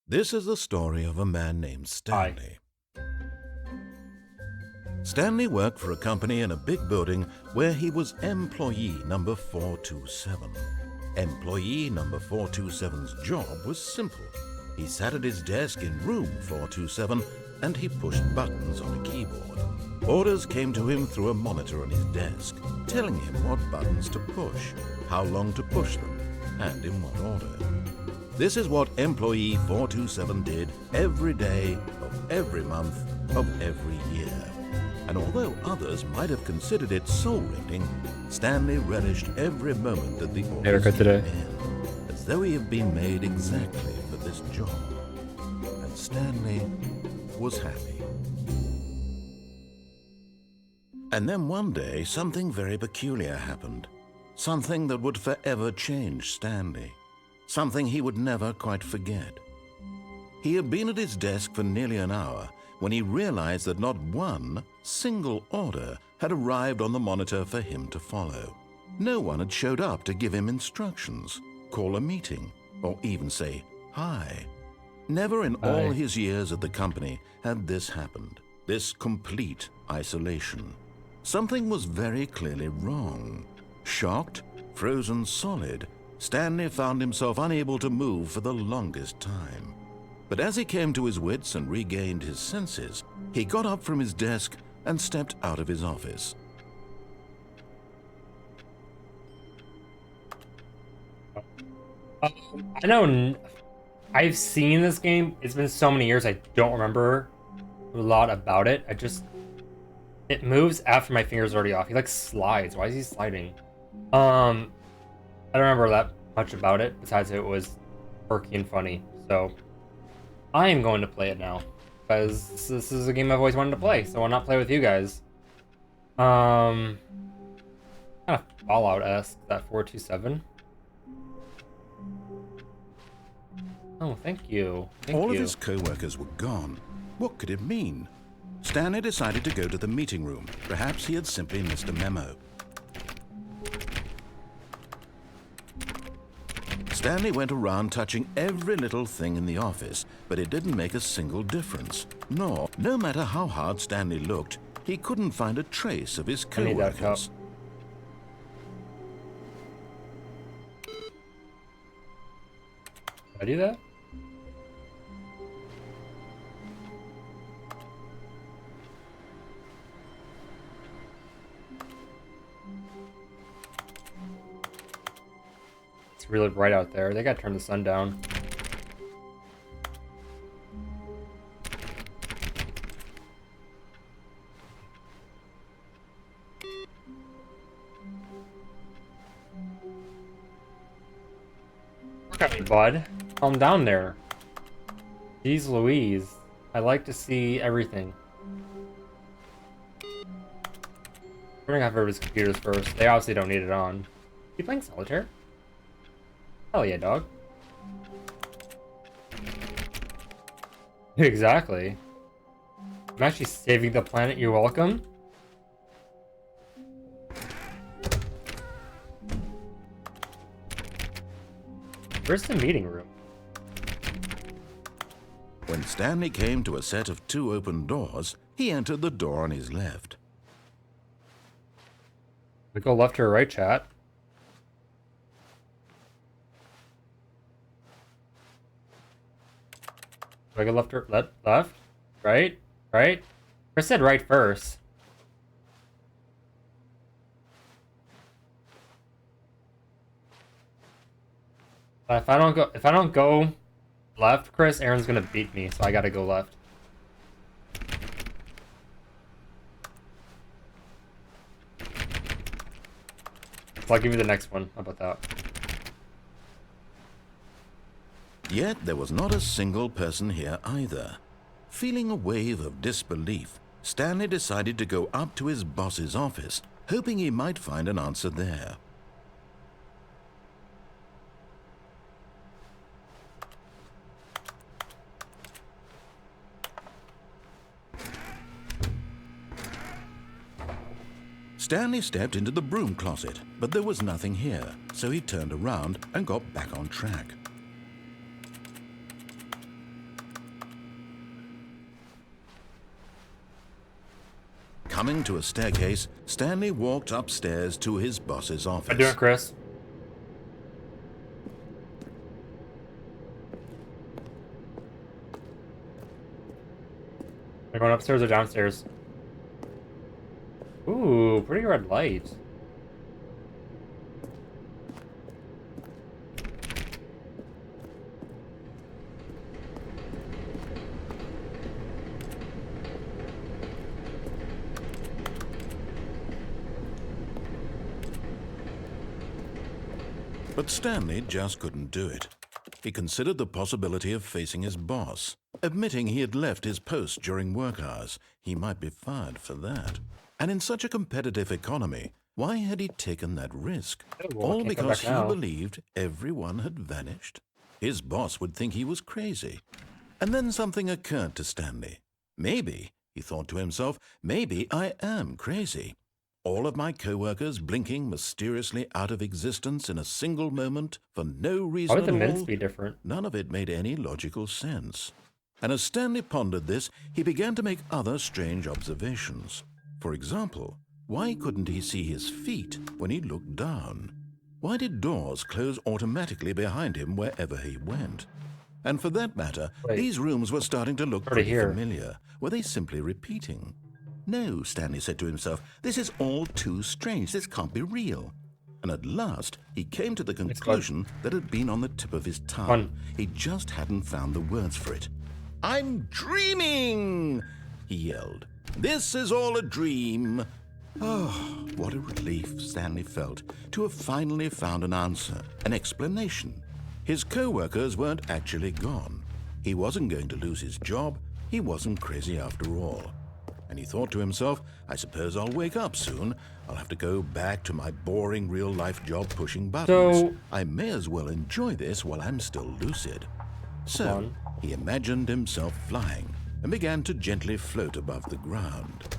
This is the story of a man named Hi. Stanley. Stanley worked for a company in a big building where he was employee number 427. Employee number 427's job was simple. He sat at his desk in room 427 and he pushed buttons on a keyboard. Orders came to him through a monitor on his desk, telling him what buttons to push, how long to push them, and in what order. This is what employee 427 did every day of every month of every year. And although others might have considered it soul-rending, Stanley relished every moment that the orders Haircut today. came in, as though he had been made exactly for this job. And Stanley was happy. And then one day, something very peculiar happened. Something that would forever change Stanley. Something he would never quite forget. He had been at his desk for nearly an hour when he realized that not one single order had arrived on the monitor for him to follow. No one had showed up to give him instructions, call a meeting, or even say hi. Never in all his years at the company had this happened, this complete isolation. Something was very clearly wrong. Shocked, frozen solid, Stanley found himself unable to move for the longest time. But as he came to his wits and regained his senses, he got up from his desk and stepped out of his office. I know I've seen this game. It's been so many years I don't remember a lot about it. It moves after my fingers are already off. He like slides. Why is he sliding? I don't remember that much about it, besides it was quirky and funny. So I am going to play it now, because this is a game I've always wanted to play, so why not play with you guys? Kind of Fallout-esque, that 427. Oh, thank you. All of his co-workers were gone. What could it mean? Stanley decided to go to the meeting room. Perhaps he had simply missed a memo. Stanley went around touching every little thing in the office, but it didn't make a single difference. No matter how hard Stanley looked, he couldn't find a trace of his co-workers. Did I do that? It's really bright out there. They gotta turn the sun down. Okay, bud. Calm down there. Jeez Louise. I like to see everything. We're gonna have everybody's computers first. They obviously don't need it on. You playing solitaire? Hell yeah, dog. Exactly. I'm actually saving the planet, you're welcome. Where's the meeting room? When Stanley came to a set of 2 open doors, he entered the door on his left. We go left or right, chat. Do I go left or left? Right? Right? Chris said right first. But if I don't go left, Chris, Aaron's gonna beat me, so I gotta go left. So I'll give you the next one. How about that? Yet there was not a single person here either. Feeling a wave of disbelief, Stanley decided to go up to his boss's office, hoping he might find an answer there. Stanley stepped into the broom closet, but there was nothing here, so he turned around and got back on track. Coming to a staircase, Stanley walked upstairs to his boss's office. How you doing, Chris? Are you going upstairs or downstairs? Ooh, pretty red light. But Stanley just couldn't do it. He considered the possibility of facing his boss. Admitting he had left his post during work hours, he might be fired for that. And in such a competitive economy, why had he taken that risk? All because he believed everyone had vanished? His boss would think he was crazy. And then something occurred to Stanley. Maybe, he thought to himself, maybe I am crazy. All of my co-workers blinking mysteriously out of existence in a single moment for no reason at all. Why would the minutes be different? None of it made any logical sense. And as Stanley pondered this, he began to make other strange observations. For example, why couldn't he see his feet when he looked down? Why did doors close automatically behind him wherever he went? And for that matter, these rooms were starting to look pretty familiar. Were they simply repeating? No, Stanley said to himself, this is all too strange. This can't be real. And at last, he came to the conclusion that had been on the tip of his tongue. He just hadn't found the words for it. I'm dreaming, he yelled. This is all a dream. Oh, what a relief Stanley felt to have finally found an answer, an explanation. His co-workers weren't actually gone. He wasn't going to lose his job. He wasn't crazy after all. And he thought to himself, I suppose I'll wake up soon. I'll have to go back to my boring real-life job pushing buttons. I may as well enjoy this while I'm still lucid. So he imagined himself flying and began to gently float above the ground.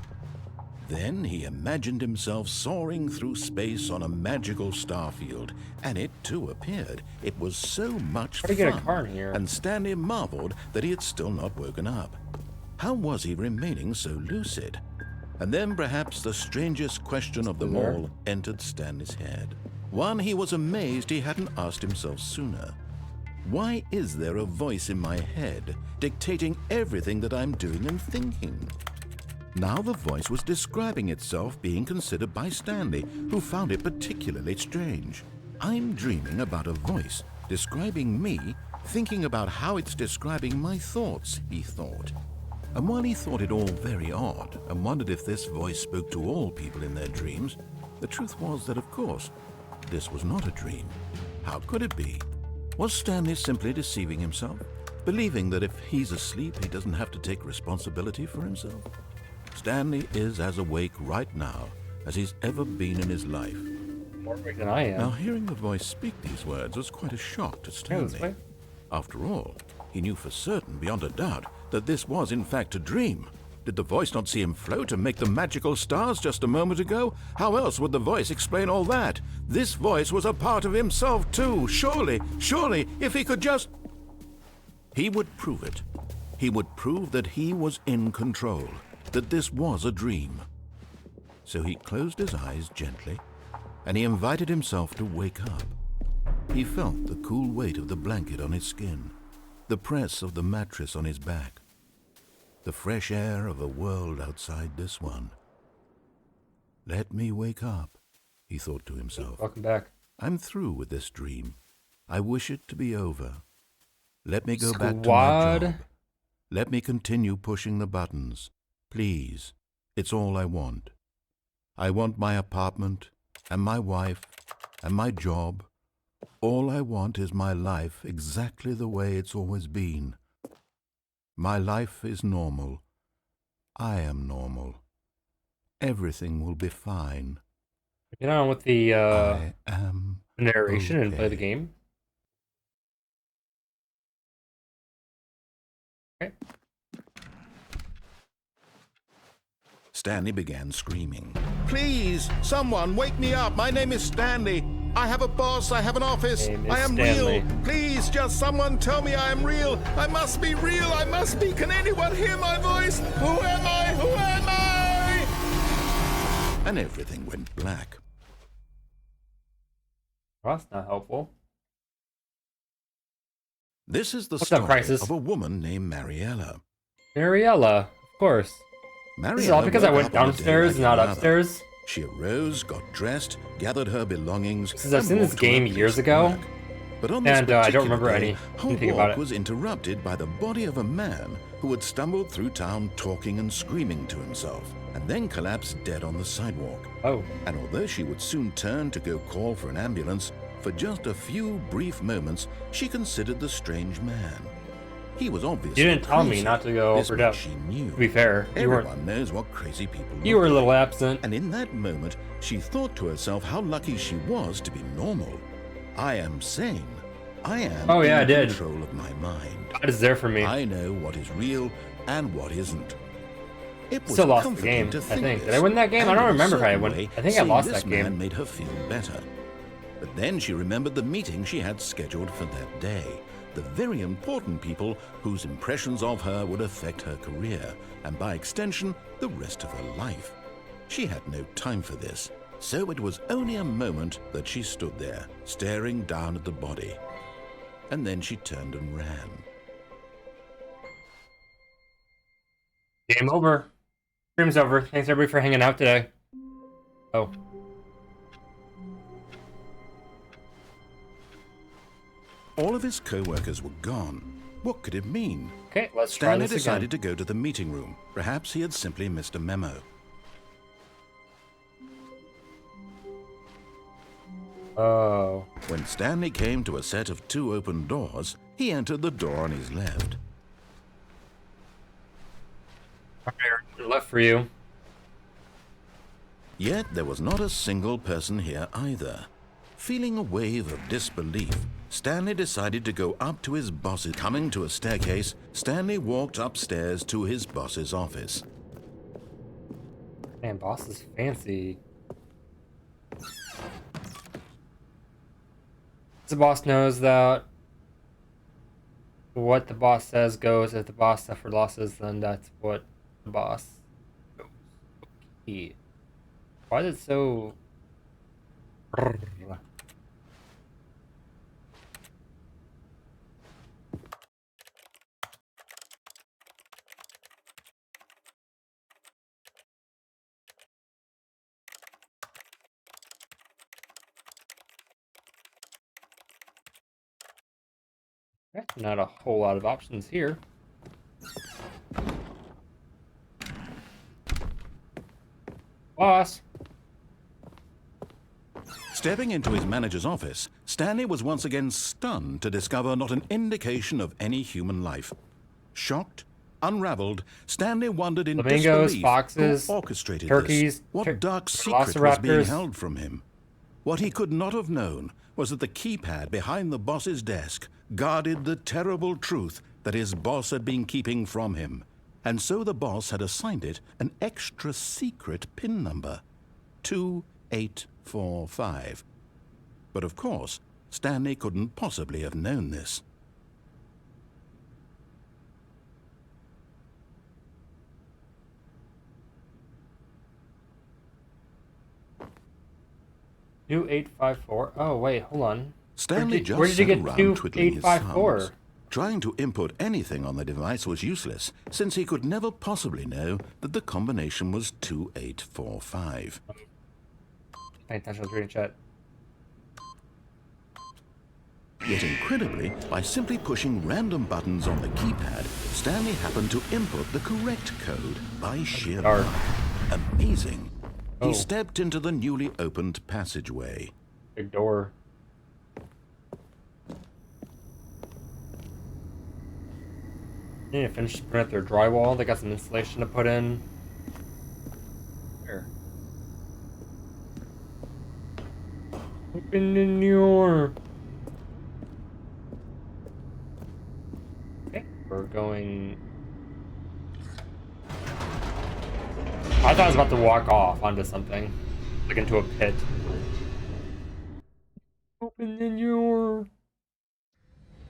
Then he imagined himself soaring through space on a magical starfield, and it too appeared. It was so much fun, get a car in here? And Stanley marveled that he had still not woken up. How was he remaining so lucid? And then perhaps the strangest question of them all entered Stanley's head. One he was amazed he hadn't asked himself sooner. Why is there a voice in my head dictating everything that I'm doing and thinking? Now the voice was describing itself being considered by Stanley, who found it particularly strange. I'm dreaming about a voice describing me, thinking about how it's describing my thoughts, he thought. And while he thought it all very odd and wondered if this voice spoke to all people in their dreams, the truth was that, of course, this was not a dream. How could it be? Was Stanley simply deceiving himself, believing that if he's asleep, he doesn't have to take responsibility for himself? Stanley is as awake right now as he's ever been in his life. More awake than I am. Now, hearing the voice speak these words was quite a shock to Stanley. After all, he knew for certain, beyond a doubt, that this was in fact a dream. Did the voice not see him float and make the magical stars just a moment ago? How else would the voice explain all that? This voice was a part of himself too. Surely, if he could just... He would prove it. He would prove that he was in control, that this was a dream. So he closed his eyes gently, and he invited himself to wake up. He felt the cool weight of the blanket on his skin, the press of the mattress on his back, the fresh air of a world outside this one. Let me wake up, he thought to himself. Welcome back. I'm through with this dream. I wish it to be over. Let me go back to my job. Let me continue pushing the buttons. Please, it's all I want. I want my apartment and my wife and my job. All I want is my life exactly the way it's always been. My life is normal. I am normal. Everything will be fine. Get on with the I am narration and play the okay. game. Okay. Stanley began screaming. Please, someone, wake me up. My name is Stanley. I have a boss. I have an office. I am Stanley. real. Please, just someone tell me I am real. I must be real. I must be. Can anyone hear my voice? Who am I? Who am I? and everything went black. Well, that's not helpful. This is the What's up, story Crisis? of a woman named Mariella. Mariella, of course. This is all because I went downstairs, not upstairs. She arose, got dressed, gathered her belongings. Because I've seen this game years ago, but on this and I don't remember day, her anything walk about it. was interrupted by the body of a man who had stumbled through town talking and screaming to himself, and then collapsed dead on the sidewalk. Oh. And although she would soon turn to go call for an ambulance, for just a few brief moments, she considered the strange man. He was obviously You didn't tell me crazy. not to go This over much to. she knew. To be fair, Everyone knows what crazy people you were a look little like. absent. And in that moment, she thought to herself how lucky she was to be normal. I am sane. I am Oh, yeah, I in did. control of my mind. God is there for me. I know what is real and what isn't. It was Still lost the comforting game, to I think think. this, Did I win that game? I and don't in a remember if I certain won. way, I think I seeing lost this that game. man made her feel better. But then she remembered the meeting she had scheduled for that day. The very important people whose impressions of her would affect her career, and by extension, the rest of her life. She had no time for this, so it was only a moment that she stood there, staring down at the body. And then she turned and ran. Game over. Stream's over. Thanks everybody for hanging out today. Oh. All of his co-workers were gone. What could it mean? Okay, let's try Stanley this again. decided to go to the meeting room. Perhaps he had simply missed a memo. Oh. When Stanley came to a set of 2 open doors, he entered the door on his left. Left for you. Yet there was not a single person here either. Feeling a wave of disbelief, Stanley decided to go up to his boss's. Coming to a staircase, Stanley walked upstairs to his boss's office. Man, boss is fancy. The boss knows that what the boss says goes. If the boss suffered losses, then that's what the boss goes. Okay. Why is it so... Not a whole lot of options here. Boss! Stepping into his manager's office, Stanley was once again stunned to discover not an indication of any human life. Shocked, unraveled, Stanley wondered in Flamingos, disbelief foxes, who orchestrated turkeys, this. What dark secret was being velociraptors. held from him? What he could not have known was that the keypad behind the boss's desk guarded the terrible truth that his boss had been keeping from him. And so the boss had assigned it an extra secret PIN number, 2845. But of course, Stanley couldn't possibly have known this. New 854. Oh, wait, hold on. Stanley just where did you sat get around new twiddling his 854? thumbs. Trying to input anything on the device was useless, since he could never possibly know that the combination was 2845. Pay attention to the reading chat. Yet incredibly, by simply pushing random buttons on the keypad, Stanley happened to input the correct code by sheer Dark. luck. Amazing. Oh. He stepped into the newly opened passageway. Big door. They need to finish putting up their drywall. They got some insulation to put in. There. Open in your. Okay, we're going. I thought I was about to walk off onto something, like into a pit. Open in your.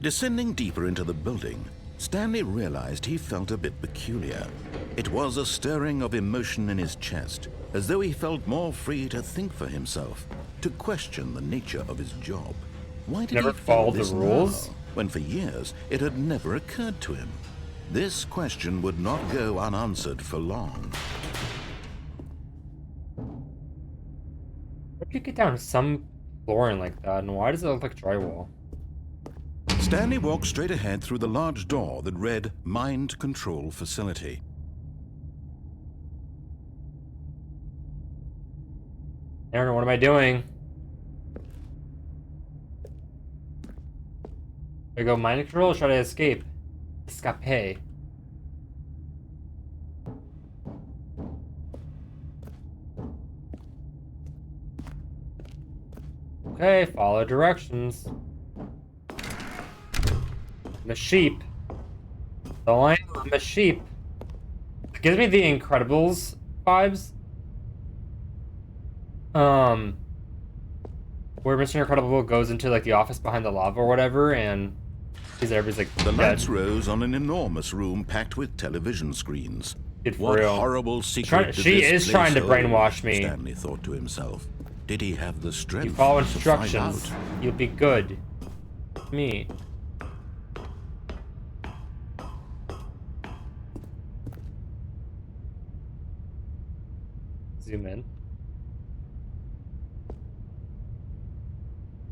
Descending deeper into the building, Stanley realized he felt a bit peculiar. It was a stirring of emotion in his chest, as though he felt more free to think for himself, to question the nature of his job. Why did Never he feel followed the this rules? now, when for years it had never occurred to him? This question would not go unanswered for long. Where'd you get down some flooring like that, and why does it look like drywall? Stanley walked straight ahead through the large door that read Mind Control Facility. Aaron, what am I doing? I go mind control or should I escape? Escape. Okay, follow directions. I'm a sheep. So I'm a sheep. It gives me the Incredibles vibes. Where Mr. Incredible goes into like the office behind the lava or whatever, and everybody's like The dead. lights rose on an enormous room packed with television screens. Dude, for What real. horrible secret did She this is trying to place hold? brainwash me. Stanley thought to himself. Did he have the strength You follow to find instructions, out? you'll be good. Me. Zoom in.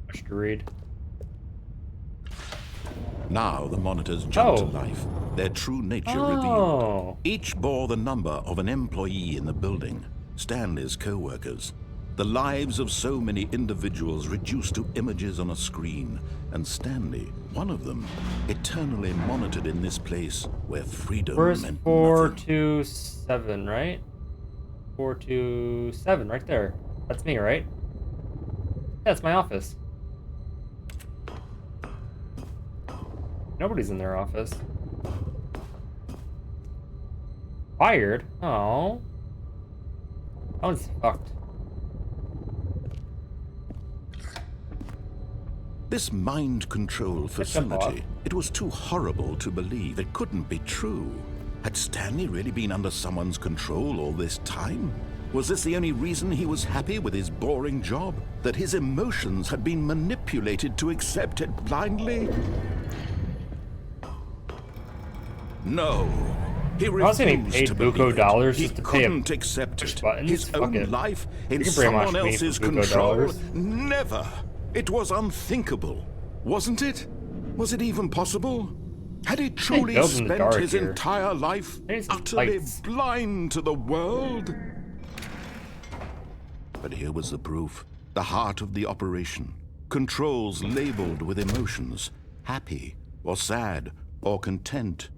Much to read. Now the monitors jumped Oh. to life, their true nature revealed. Oh. Each bore the number of an employee in the building, Stanley's co-workers. The lives of so many individuals reduced to images on a screen, and Stanley, one of them, eternally monitored in this place where freedom Where's meant nothing. 427, right? 427, right there. That's me, right? That's my office. Nobody's in their office. Fired? Oh. That one's fucked. This mind control jump off. facility, it was too horrible to believe. It couldn't be true. Had Stanley really been under someone's control all this time? Was this the only reason he was happy with his boring job? That his emotions had been manipulated to accept it blindly? No. He I was getting refused paid to buku believe it. dollars He just to pay a couldn't accept push it. buttons. His Fuck own it. life in You can brainwash someone me else's for buku control? dollars. Never. It was unthinkable, wasn't it? Was it even possible? Had he truly built in the spent dark his here. entire life There's some utterly lights. blind to the world? But here was the proof. The heart of the operation. Controls labeled with emotions. Happy, or sad, or content.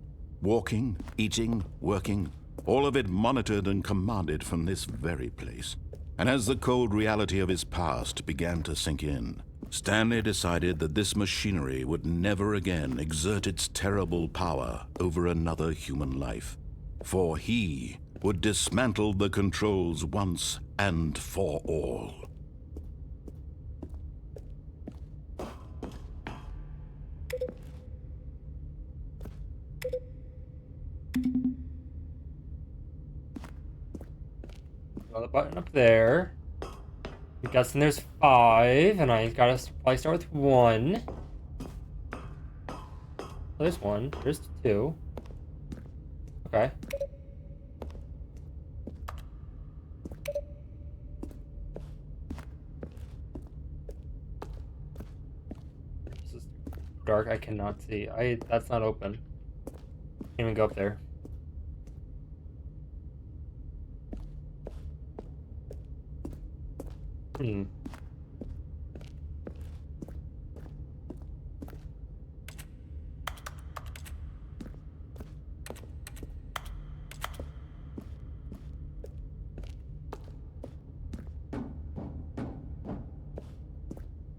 Walking, eating, working. All of it monitored and commanded from this very place. And as the cold reality of his past began to sink in, Stanley decided that this machinery would never again exert its terrible power over another human life. For he would dismantle the controls once and for all. Another button up there. I'm guessing there's 5, and I gotta probably start with 1. Oh, there's 1. There's 2. Okay. This is dark. I cannot see. That's not open. Can't even go up there. Hmm.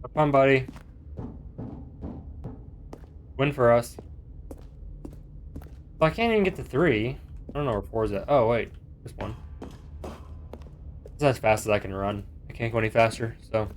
Come on, buddy. Win for us. Well, I can't even get to 3. I don't know where 4 is at. Oh, wait. There's 1. It's as fast as I can run. I can't go any faster, so.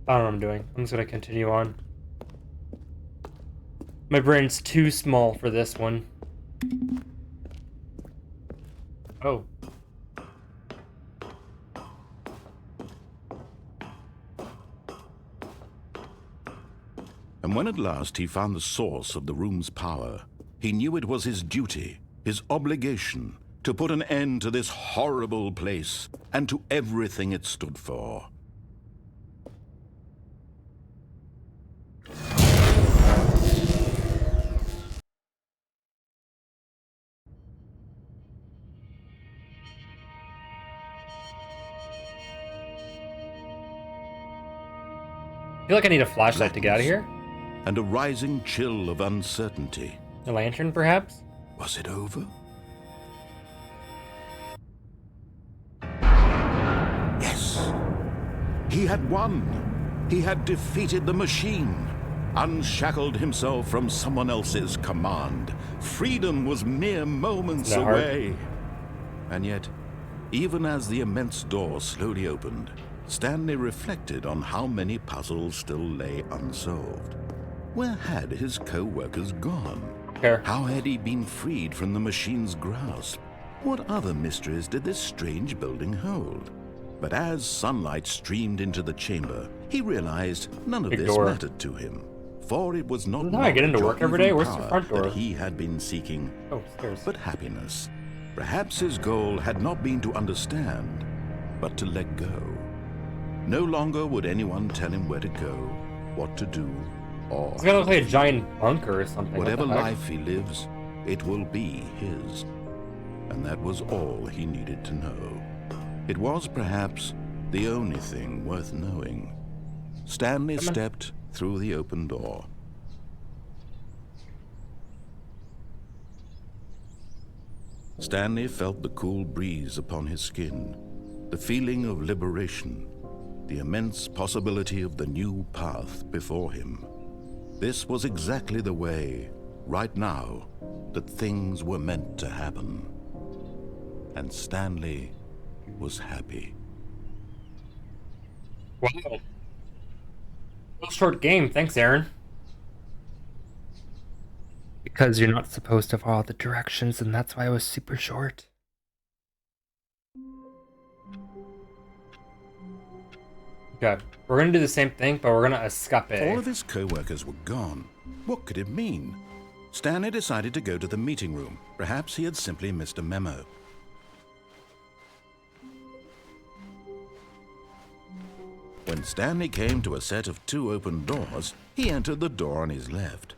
I don't know what I'm doing. I'm just gonna continue on. My brain's too small for this one. Oh. And when at last he found the source of the room's power, he knew it was his duty, his obligation, to put an end to this horrible place and to everything it stood for. I feel like I need a flashlight to get out of here. And a rising chill of uncertainty. A lantern, perhaps? Was it over? Yes. He had won. He had defeated the machine, unshackled himself from someone else's command. Freedom was mere moments away. And yet, even as the immense door slowly opened, Stanley reflected on how many puzzles still lay unsolved. Where had his co-workers gone? Here. How had he been freed from the machine's grasp? What other mysteries did this strange building hold? But as sunlight streamed into the chamber, he realized none of this mattered to him. For it was not how I get into work every day. Where's the front door? that he had been seeking, stairs. but happiness. Perhaps his goal had not been to understand, but to let go. No longer would anyone tell him where to go, what to do, or It's gonna look like a giant bunker or something. whatever life he lives, it will be his. And that was all he needed to know. It was perhaps the only thing worth knowing. Stanley stepped through the open door. Stanley felt the cool breeze upon his skin, the feeling of liberation, the immense possibility of the new path before him. This was exactly the way, right now, that things were meant to happen. And Stanley was happy. Wow. Real short game. Thanks, Aaron. Because you're not supposed to follow the directions, and that's why it was super short. Okay, we're gonna do the same thing, but we're gonna escape. All of his co-workers were gone. What could it mean? Stanley decided to go to the meeting room. Perhaps he had simply missed a memo. When Stanley came to a set of 2 open doors, he entered the door on his left.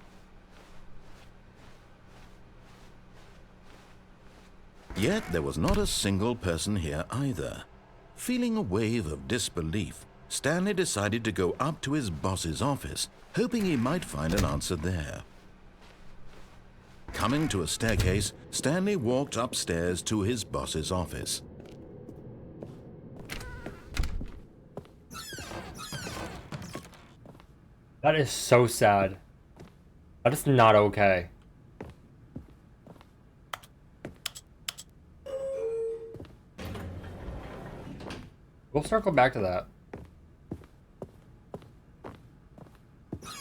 Yet there was not a single person here either. Feeling a wave of disbelief, Stanley decided to go up to his boss's office, hoping he might find an answer there. Coming to a staircase, Stanley walked upstairs to his boss's office. That is so sad. That is not okay. We'll circle back to that.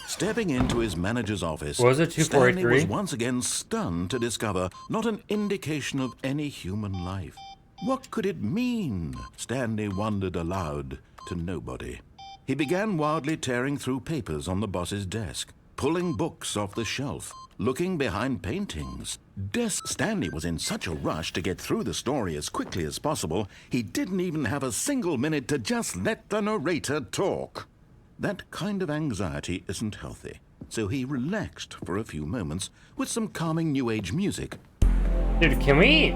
Stepping into his manager's office, Was it Stanley 2483? was once again stunned to discover not an indication of any human life. What could it mean? Stanley wondered aloud to nobody. He began wildly tearing through papers on the boss's desk, pulling books off the shelf, looking behind paintings. Stanley was in such a rush to get through the story as quickly as possible, he didn't even have a single minute to just let the narrator talk. That kind of anxiety isn't healthy, so he relaxed for a few moments with some calming New Age music. Dude, can we?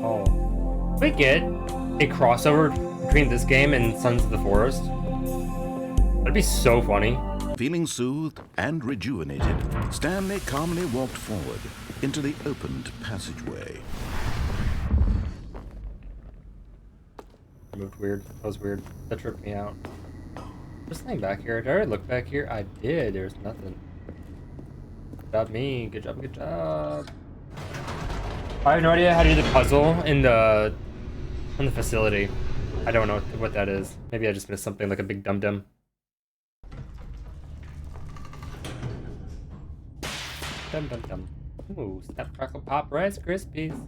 Oh. We get a crossover between this game and Sons of the Forest. That'd be so funny. Feeling soothed and rejuvenated, Stanley calmly walked forward into the opened passageway. Moved weird. That was weird. That tripped me out. There's nothing back here. Did I already look back here? I did. There's nothing. Good job, me. Good job, good job. I have no idea how to do the puzzle in the facility. I don't know what that is. Maybe I just missed something like a big dum-dum. Dum-dum-dum. Ooh, Snap, Crackle, Pop, Rice Krispies.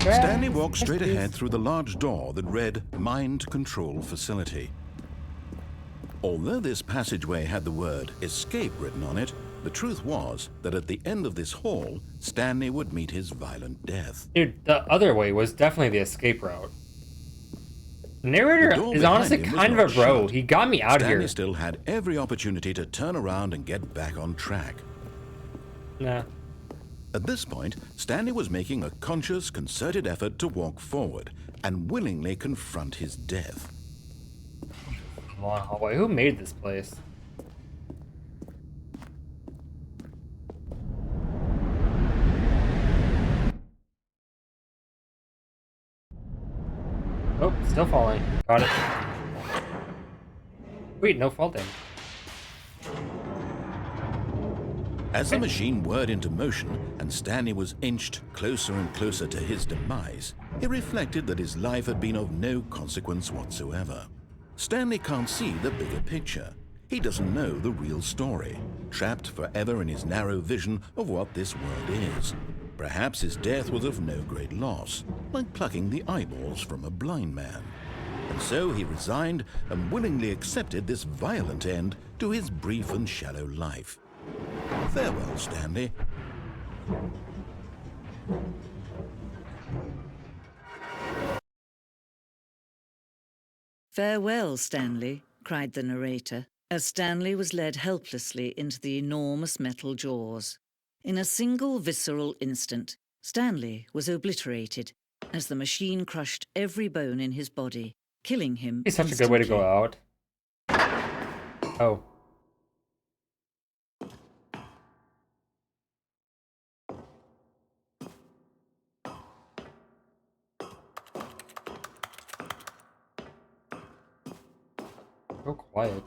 Stanley Rice walked straight Krispies. ahead through the large door that read Mind Control Facility. Although this passageway had the word escape written on it, the truth was that at the end of this hall, Stanley would meet his violent death. Dude, the other way was definitely the escape route. The The narrator door is behind honestly him was kind of not a bro. shut. He got me out Stanley here. still had every opportunity to turn around and get back on track. Nah. At this point, Stanley was making a conscious, concerted effort to walk forward and willingly confront his death. Long hallway. Who made this place? Oh, still falling. Got it. Wait, no faulting. As the machine whirred into motion and Stanley was inched closer and closer to his demise, he reflected that his life had been of no consequence whatsoever. Stanley can't see the bigger picture. He doesn't know the real story, trapped forever in his narrow vision of what this world is. Perhaps his death was of no great loss, like plucking the eyeballs from a blind man. And so he resigned and willingly accepted this violent end to his brief and shallow life. Farewell, Stanley. "Farewell, Stanley," cried the narrator, as Stanley was led helplessly into the enormous metal jaws. In a single visceral instant, Stanley was obliterated as the machine crushed every bone in his body, killing him It's such a good way to go out. Oh. So quiet.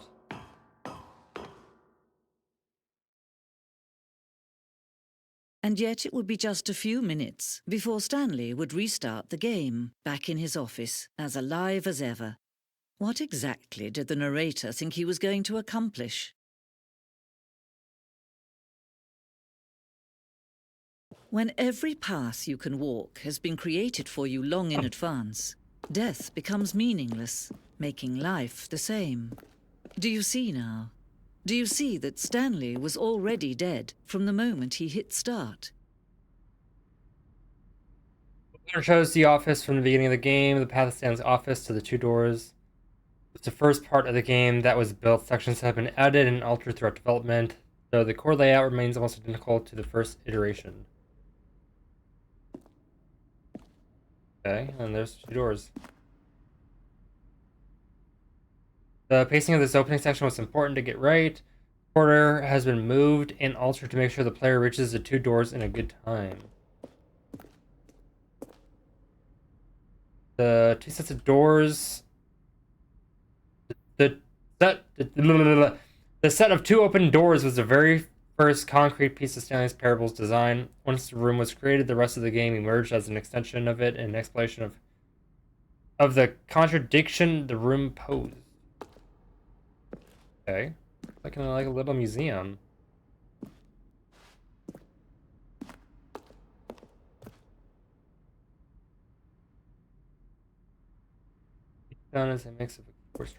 And yet it would be just a few minutes before Stanley would restart the game, back in his office, as alive as ever. What exactly did the narrator think he was going to accomplish? When every path you can walk has been created for you long in advance, death becomes meaningless, making life the same. Do you see now? Do you see that Stanley was already dead from the moment he hit start? Player chose the office from the beginning of the game. The path of Stanley's office to the two doors. It's the first part of the game that was built. Sections have been added and altered throughout development, though the core layout remains almost identical to the first iteration. Okay, and there's two doors. The pacing of this opening section was important to get right. Order has been moved and altered to make sure the player reaches the two doors in a good time. The two sets of doors. The set of two open doors was the very first concrete piece of Stanley's Parable's design. Once the room was created, the rest of the game emerged as an extension of it and an explanation of the contradiction the room posed. Okay. Like in like a little museum. Done as a mix of course.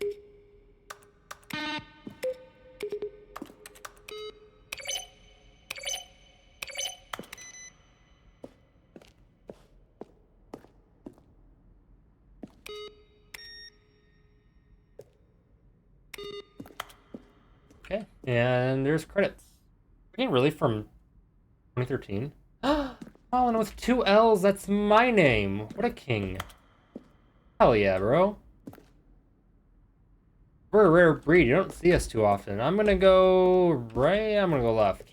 Okay, and there's credits. Freaking really from 2013? Colin with two L's, that's my name. What a king. Hell yeah, bro. We're a rare breed, you don't see us too often. I'm gonna go right, I'm gonna go left.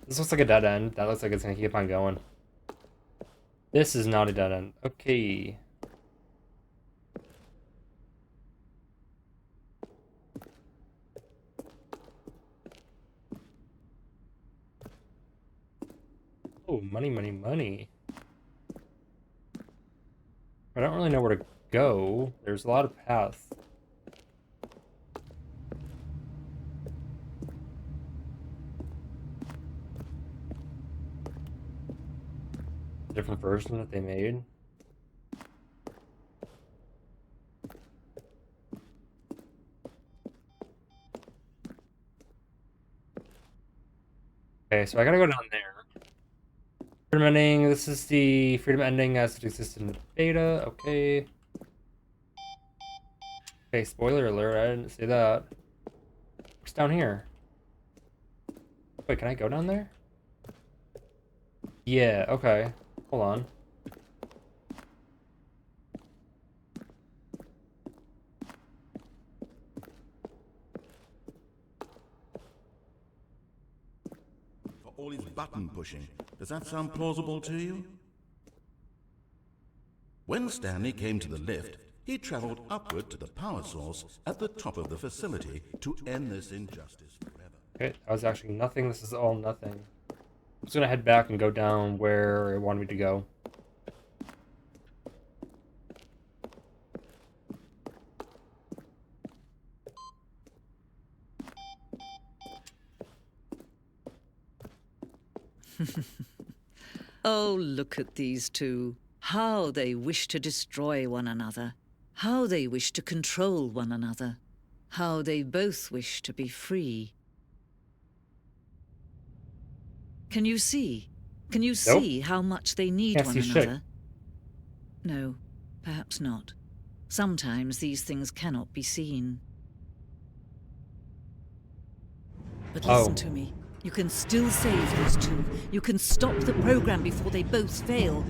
This looks like a dead end. That looks like it's gonna keep on going. This is not a dead end. Okay. Oh, money, money, money. I don't really know where to go. There's a lot of paths. Different version that they made. Okay, so I gotta go down there. Freedom ending. This is the freedom ending as it existed in the beta. Okay. Okay, spoiler alert. I didn't see that. What's down here? Wait, can I go down there? Yeah, okay. Hold on. For all his button pushing, does that sound plausible to you? When Stanley came to the lift, he traveled upward to the power source at the top of the facility to end this injustice forever. Okay, that was actually nothing. This is all nothing. I'm just gonna head back and go down where it wanted me to go. Oh, look at these two. How they wish to destroy one another. How they wish to control one another. How they both wish to be free. Can you see? Can you see how much they need Can't one see shit. another? No, perhaps not. Sometimes these things cannot be seen. But listen to me. You can still save these two. You can stop the program before they both fail.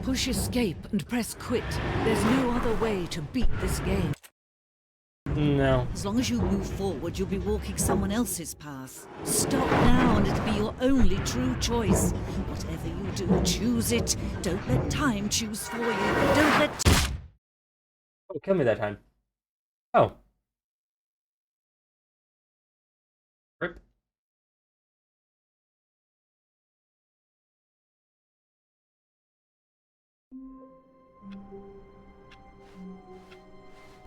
Push escape and press quit. There's no other way to beat this game. No. As long as you move forward, you'll be walking someone else's path. Stop now and it'll be your only true choice. Whatever you do, choose it. Don't let time choose for you. Don't let... Oh, kill me that time. Oh. Rip.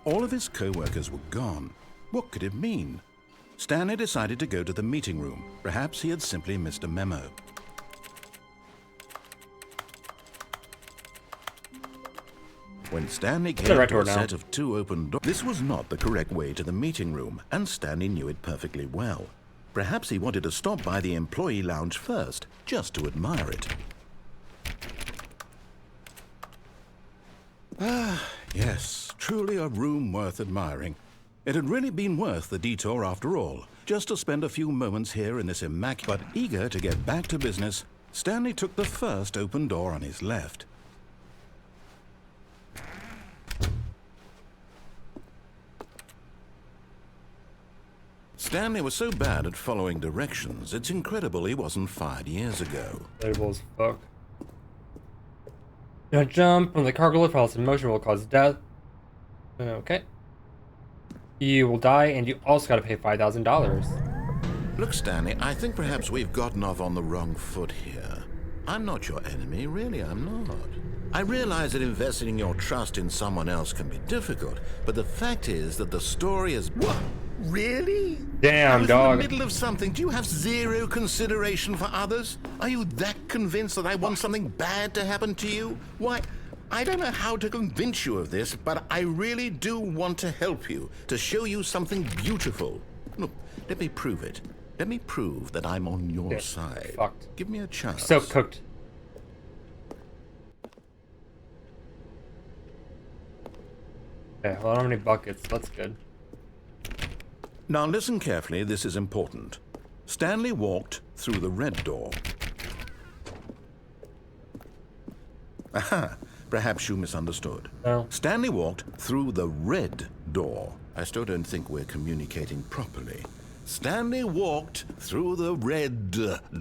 All of his co-workers were gone. What could it mean? Stanley decided to go to the meeting room. Perhaps he had simply missed a memo. When Stanley came to a set of two open doors, this was not the correct way to the meeting room, and Stanley knew it perfectly well. Perhaps he wanted to stop by the employee lounge first, just to admire it. Ah, yes, truly a room worth admiring. It had really been worth the detour after all, just to spend a few moments here in this immaculate... But eager to get back to business, Stanley took the first open door on his left. Stanley was so bad at following directions, it's incredible he wasn't fired years ago. Relatable as fuck. Don't jump when the cargo lift while it's in motion will cause death. Okay. You will die, and you also gotta pay $5,000. Look, Stanley, I think perhaps we've gotten off on the wrong foot here. I'm not your enemy, really, I'm not. I realize that investing your trust in someone else can be difficult, but the fact is that the story is... What? Really? Damn, dog. In the middle of something. Do you have zero consideration for others? Are you that convinced that I want something bad to happen to you? Why, I don't know how to convince you of this, but I really do want to help you, to show you something beautiful. Look, let me prove it. Let me prove that I'm on your side. Fucked. Give me a chance. So cooked. Okay, well, I don't have any buckets. That's good. Now listen carefully, this is important. Stanley walked through the red door. Aha, perhaps you misunderstood. No. Stanley walked through the red door. I still don't think we're communicating properly. Stanley walked through the red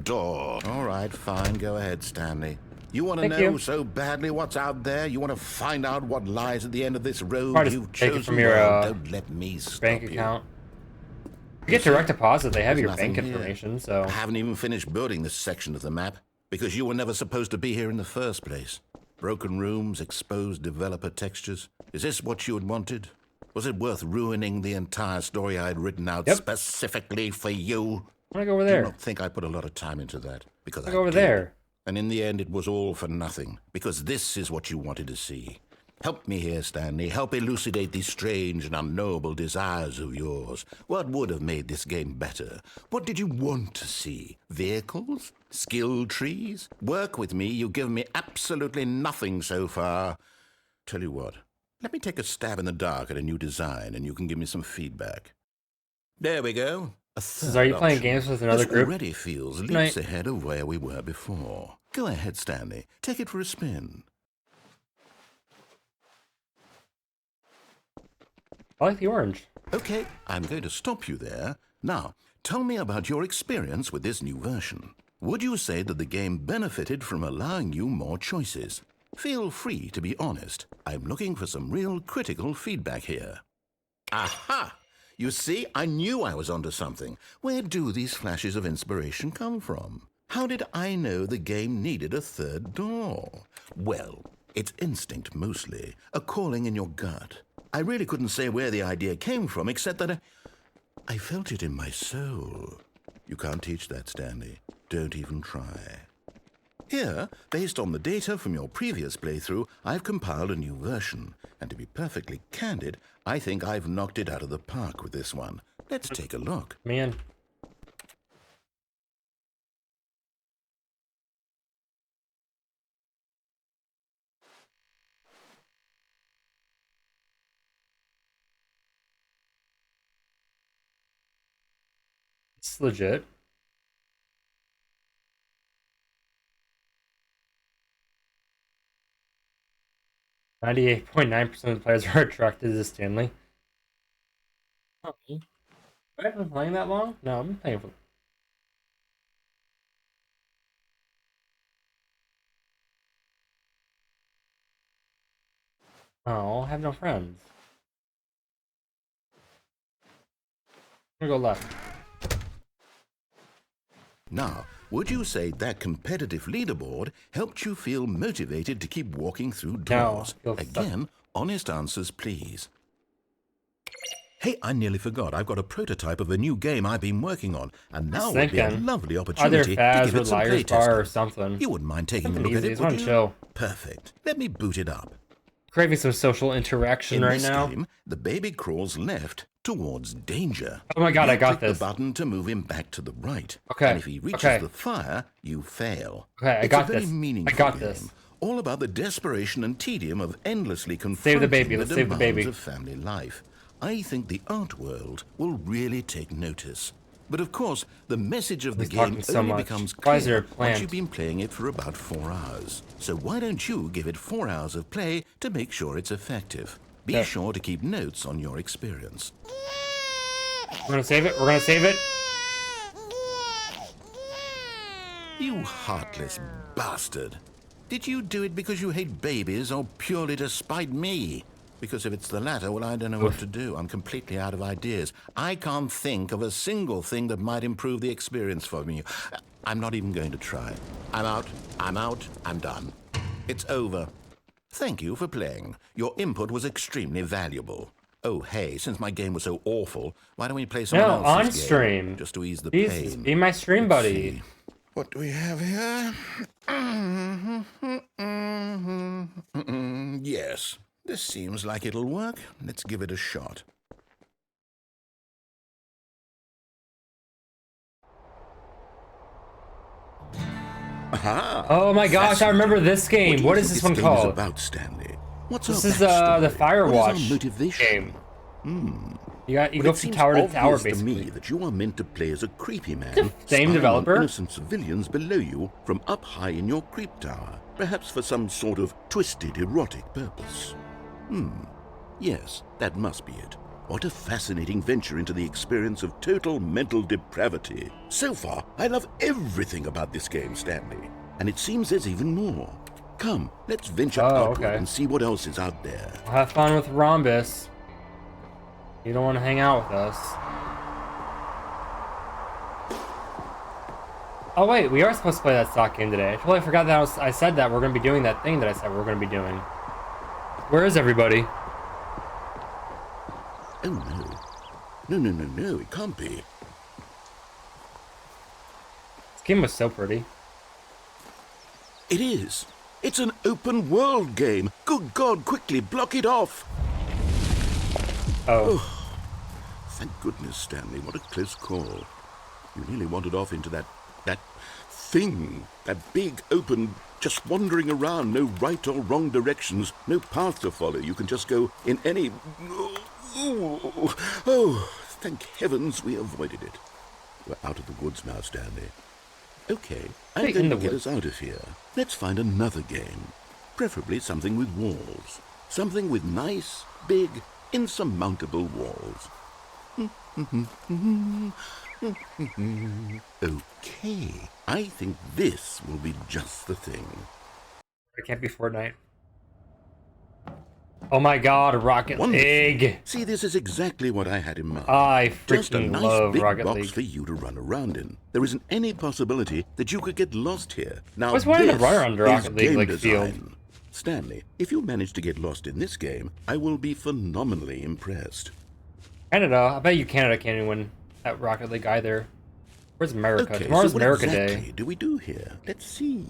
door. All right, fine, go ahead, Stanley. You want to know so badly what's out there? You want to find out what lies at the end of this road you've chosen? From your don't let me stop bank account. You get direct deposit, they have your bank information, so... I haven't even finished building this section of the map, because you were never supposed to be here in the first place. broken rooms, exposed developer textures? Is this what you had wanted? Was it worth ruining the entire story I had written out specifically for you? I'm gonna go over Do there. not think I put a lot of time into that, because I Go over did. there. And in the end, it was all for nothing, because this is what you wanted to see. Help me here, Stanley. Help elucidate these strange and unknowable desires of yours. What would have made this game better? What did you want to see? Vehicles? Skill trees? Work with me. You've given me absolutely nothing so far. Tell you what, let me take a stab in the dark at a new design, and you can give me some feedback. There we go. A third So are you playing option. games with another This group? already feels leaps Night. ahead of where we were before. Go ahead, Stanley. Take it for a spin. I like the orange. Okay, I'm going to stop you there. Now, tell me about your experience with this new version. Would you say that the game benefited from allowing you more choices? Feel free to be honest. I'm looking for some real critical feedback here. Aha! You see, I knew I was onto something. Where do these flashes of inspiration come from? How did I know the game needed a third door? Well, it's instinct mostly, a calling in your gut. I really couldn't say where the idea came from, except that I felt it in my soul. You can't teach that, Stanley. Don't even try. Here, based on the data from your previous playthrough, I've compiled a new version. And to be perfectly candid, I think I've knocked it out of the park with this one. Let's take a look. Man. It's legit. .9% of the players are attracted to Stanley. Oh, have I been playing that long? No, I've been playing for... Oh, I have no friends. I'm gonna go left. Now, would you say that competitive leaderboard helped you feel motivated to keep walking through doors? No, I feel stuck. Again, honest answers, please. Hey, I nearly forgot. I've got a prototype of a new game I've been working on, and now would be a thinking, lovely Either opportunity to Faz give or it some Liar's Bar or playtesting. something. You wouldn't mind taking a Something look easy. at it, Just would wanna you? chill. Perfect. Let me boot it up. Craving some social interaction In right this now. game, the baby crawls left towards danger. Oh my god, You I got click this. the button to move him back to the right. Okay, And if he reaches okay. the fire, you fail. Okay, I It's got a very this. meaningful I got game, this. all about the desperation and tedium of endlessly confronting Save the baby, the let's save the demands baby. of family life. I think the art world will really take notice. But of course, the message of the He's game talking so only much. becomes Why is there a clear once plant? you've been playing it for about 4 hours. So why don't you give it 4 hours of play to make sure it's effective? Be Yeah. sure to keep notes on your experience. We're gonna save it. We're gonna save it. You heartless bastard. Did you do it because you hate babies or purely to spite me? Because if it's the latter, well, I don't know what to do. I'm completely out of ideas. I can't think of a single thing that might improve the experience for me. I'm not even going to try. I'm out. I'm done. It's over. Thank you for playing. Your input was extremely valuable. Oh, hey, since my game was so awful, why don't we play someone No, else's on game? stream. Just to ease the Jesus, pain. be my stream Let's buddy. see. What do we have here? Yes, this seems like it'll work. Let's give it a shot. Aha! Oh my gosh, I remember this game. What is this one What called? about, Stanley? What's This our is backstory? the Firewatch What is our motivation? game. You Well, go it from seems tower to obvious tower, to basically. me that you are meant to play as a creepy man, same spying developer. on innocent civilians below you from up high in your creep tower, perhaps for some sort of twisted erotic purpose. Yes, that must be it. What a fascinating venture into the experience of total mental depravity. So far, I love everything about this game, Stanley. And it seems there's even more. Come, let's venture outward okay. and see what else is out there. Have fun with Rhombus. You don't want to hang out with us. Oh wait, we are supposed to play that stock game today. I totally forgot that I said that we're going to be doing that thing that I said we were going to be doing. Where is everybody? Oh no. No, it can't be. This game was so pretty. It is. It's an open world game. Good God, quickly block it off. Oh. Thank goodness, Stanley. What a close call. You nearly wandered off into that thing. That big, open, just wandering around. No right or wrong directions. No path to follow. You can just go in any... Oh, thank heavens we avoided it. We're out of the woods now, Stanley. Okay, I'm going to get us out of here. Let's find another game. Preferably something with walls. Something with nice, big, insurmountable walls. Okay, I think this will be just the thing. It can't be Fortnite. Oh my god, Rocket League! See, this is exactly what I had in mind. I just a freaking nice love big Rocket box League. for you to run around in. There isn't any possibility that you could get lost here. Now, I was wanting to run around this Rocket League game like design. field. Stanley, if you manage to get lost in this game, I will be phenomenally impressed. Canada, I bet you Canada can't even win at Rocket League either. Where's America? Okay, Tomorrow's so what America exactly Day. do we do here? Let's see.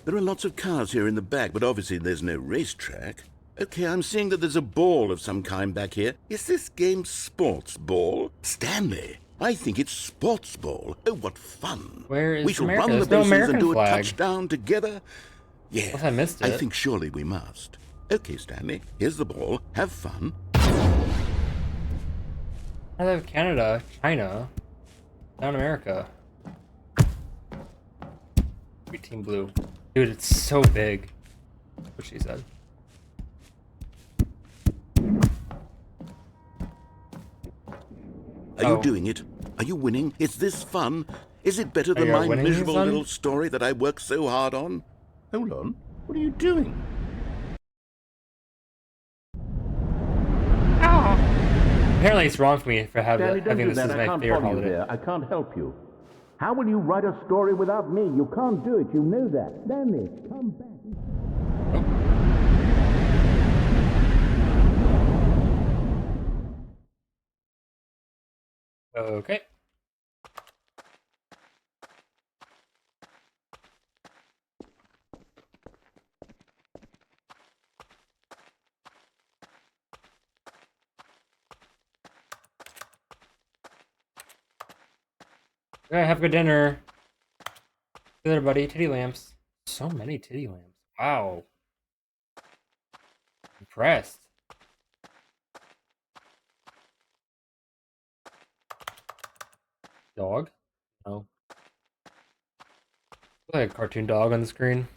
There are lots of cars here in the back, but obviously there's no racetrack. Okay, I'm seeing that there's a ball of some kind back here. Is this game sports ball? Stanley, I think it's sports ball. Oh, what fun. Where is we shall America? run the There's no bases American and do flag. a touchdown together. Yeah, Unless I missed it. I think surely we must. Okay, Stanley, here's the ball. Have fun. I have Canada, China, down America. Be Team Blue. Dude, it's so big. That's what she said. Are you doing it? Are you winning? Is this fun? Is it better than you my winning, miserable son? little story that I worked so hard on? Hold on. What are you doing? Apparently it's wrong for me for having Stanley, I don't think do this that. is I my can't favorite follow you holiday. there. I can't help you. How will you write a story without me? You can't do it. You know that. Stanley, come back. Okay. Okay, have a good dinner. See you later, buddy. Titty lamps. So many titty lamps. Wow. Impressed. Dog? No. Like a cartoon dog on the screen.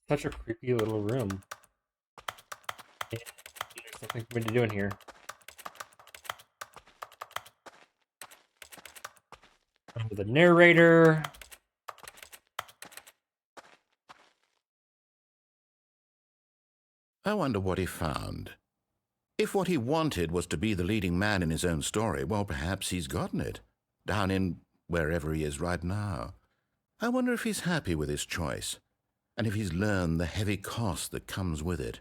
Such a creepy little room. Yeah, there's nothing for me to do in here. With the narrator. I wonder what he found. If what he wanted was to be the leading man in his own story, well, perhaps he's gotten it. Down in wherever he is right now. I wonder if he's happy with his choice, and if he's learned the heavy cost that comes with it.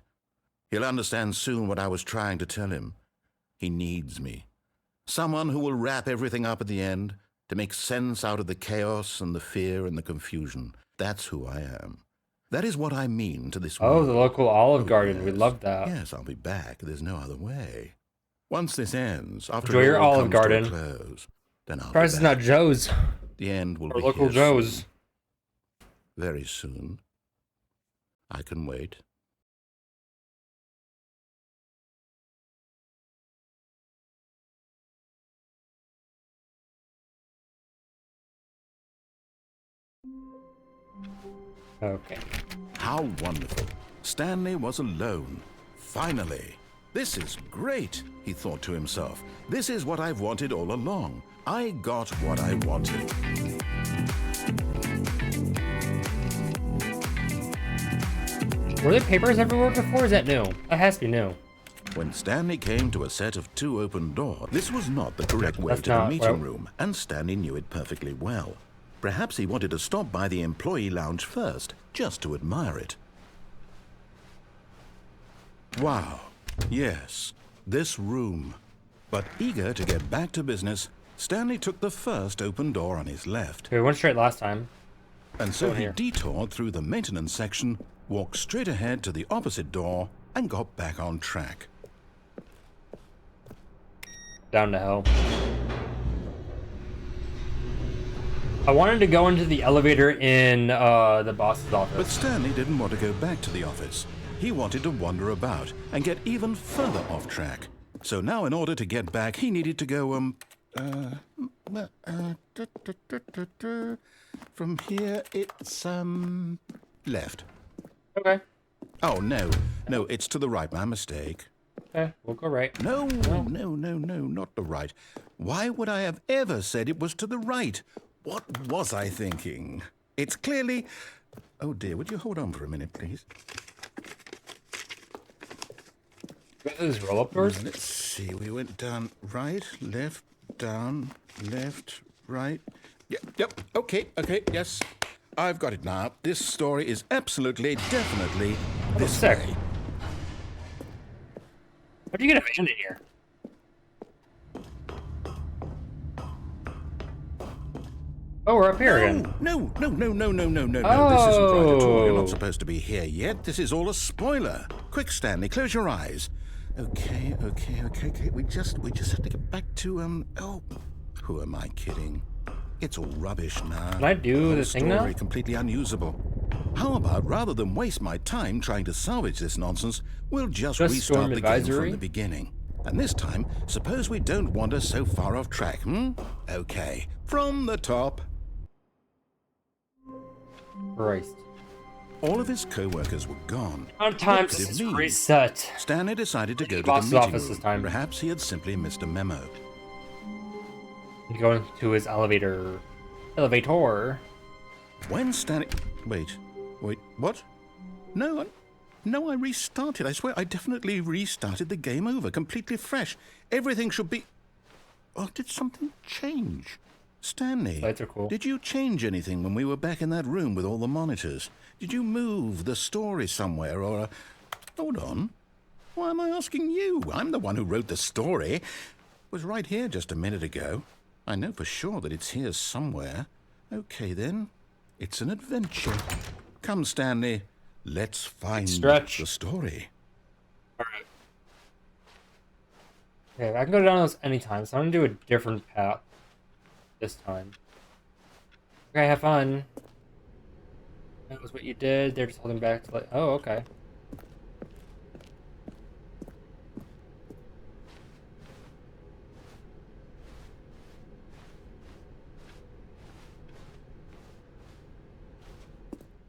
He'll understand soon what I was trying to tell him. He needs me. Someone who will wrap everything up at the end, to make sense out of the chaos and the fear and the confusion. That's who I am. That is what I mean to this world. Oh, the local Olive Garden. Yes. We love that. Yes, I'll be back. There's no other way. Once this ends, after Enjoy it your all Olive comes to a Garden. close, then I'll be Surprised it's back. not Joe's. The end will Or be local here Joe's. soon. Very soon. I can wait. Okay. How wonderful. Stanley was alone. Finally. This is great, he thought to himself. This is what I've wanted all along. I got what I wanted. Were there papers everywhere before? Is that new? That has to be new. When Stanley came to a set of 2 open doors, this was not the correct way That's to the not meeting what- room, and Stanley knew it perfectly well. Perhaps he wanted to stop by the employee lounge first, just to admire it. Wow, yes, this room. But eager to get back to business, Stanley took the first open door on his left. Okay, we went straight last time. And so Go he here. detoured through the maintenance section, walked straight ahead to the opposite door, and got back on track. Down to hell. I wanted to go into the elevator in the boss's But office. Stanley didn't want to go back to the office. He wanted to wander about and get even further off track. So now in order to get back, he needed to go, from here it's, left. Okay. Oh, no, it's to the right, my mistake. Okay, we'll go right. No, not the right. Why would I have ever said it was to the right? What was I thinking? It's clearly... Oh dear, would you hold on for a minute, please? Those roll-up doors? Let's see, we went down right, left, down, left, right. Yep, okay, yes. I've got it now. This story is absolutely, definitely this sick. way. How'd you get a van in here? Oh, we're up here again. No. This isn't right at all. You're Oh. not supposed to be here yet. This is all a spoiler. Quick, Stanley, close your eyes. Okay. We just have to get back to, oh, who am I kidding? It's all rubbish now. Can I do The whole this thing now? story completely unusable. How about, rather than waste my time trying to salvage this nonsense, we'll just Just restart storm the game advisory? from the beginning. And this time, suppose we don't wander so far off track, Okay, from the top. Christ. All of his co-workers were gone. On time What did it to mean? reset. Stanley decided to go to the Boss's meeting office room. this time. Perhaps he had simply missed a memo. Go into his elevator. Elevator. When Stanley... Wait, what? No, I restarted. I swear, I definitely restarted the game over, completely fresh. Everything should be... Oh, did something change? Stanley, Lights are cool. did you change anything when we were back in that room with all the monitors? Did you move the story somewhere, or... Hold on. Why am I asking you? I'm the one who wrote the story. It was right here just a minute ago. I know for sure that it's here somewhere. Okay, then. It's an adventure. Come, Stanley. Let's find Stretch. the story. Alright. Okay, I can go down those anytime, so I'm gonna do a different path this time. Okay, have fun. That was what you did. They're just holding back to like... Oh, okay.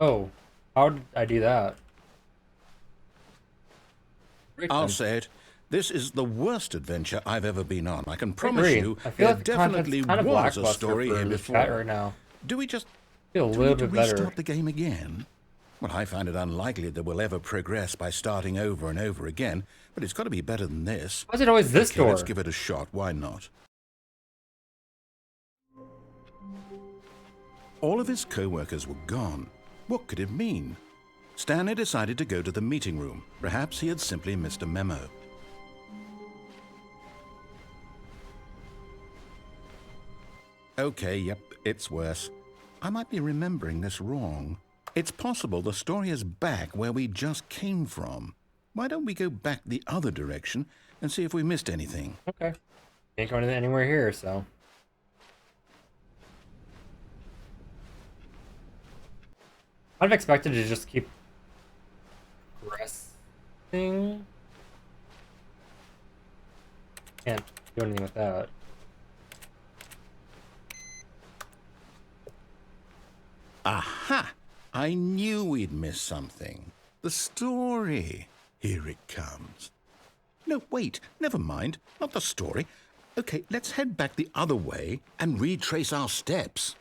Oh, how did I do that? Great I'll then. say it. This is the worst adventure I've ever been on. I can promise agree. you I feel there like the definitely content's kind of was a lackluster story for here the before. chat right now. Do we just... Feel a Do we little need to bit better. restart the game again? Well, I find it unlikely that we'll ever progress by starting over and over again, but it's got to be better than this. Why is it always this Okay, door? let's give it a shot. Why not? All of his co-workers were gone. What could it mean? Stanley decided to go to the meeting room. Perhaps he had simply missed a memo. Okay, yep, it's worse. I might be remembering this wrong. It's possible the story is back where we just came from. Why don't we go back the other direction and see if we missed anything? Okay. Can't go anywhere here, so. I'd have expected to just keep progressing. Can't do anything with that. Aha! I knew we'd miss something. The story. Here it comes. No, wait, never mind. Not the story. Okay, let's head back the other way and retrace our steps.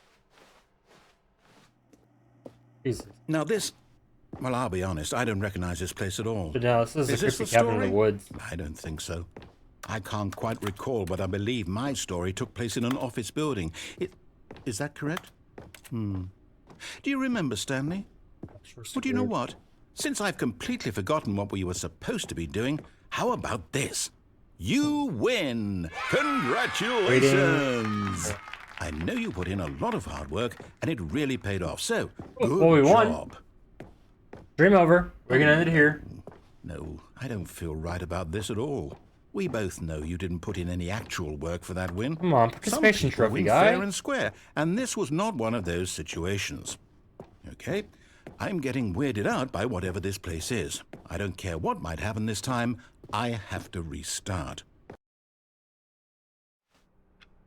Jesus. Now this... Well, I'll be honest, I don't recognize this place at all. But no, this is a Is this creepy the cabin in the story? woods. I don't think so. I can't quite recall, but I believe my story took place in an office building. Is that correct? Do you remember, Stanley? Well, do you know what? Since I've completely forgotten what we were supposed to be doing, how about this? You win! Congratulations! I know you put in a lot of hard work, and it really paid off, so good well, we won. job. Dream over. We're gonna end it here. No, I don't feel right about this at all. We both know you didn't put in any actual work for that win. Come on, Some participation people trophy, win guy. fair and square, and this was not one of those situations. Okay, I'm getting weirded out by whatever this place is. I don't care what might happen this time. I have to restart.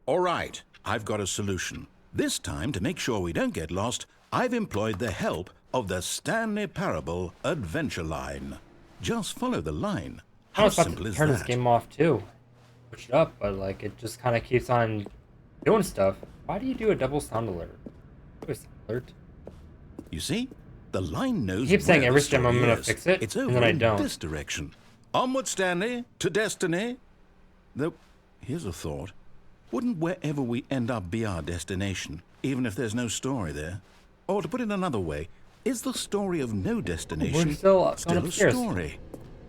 All right, I've got a solution. This time, to make sure we don't get lost, I've employed the help of the Stanley Parable Adventure Line. Just follow the line. I How was about simple to is turn that? this game off too. Switch it up, but like it just kind of keeps on doing stuff. Why do you do a double sound alert? Do a sound alert. You see? The line knows You keep saying where every the time I'm story gonna is. fix it, It's and over then I in don't. this direction. Onward, Stanley, to destiny. Though, here's a thought. Wouldn't wherever we end up be our destination, even if there's no story there? Or to put it another way, is the story of no destination We're still going still a upstairs. story?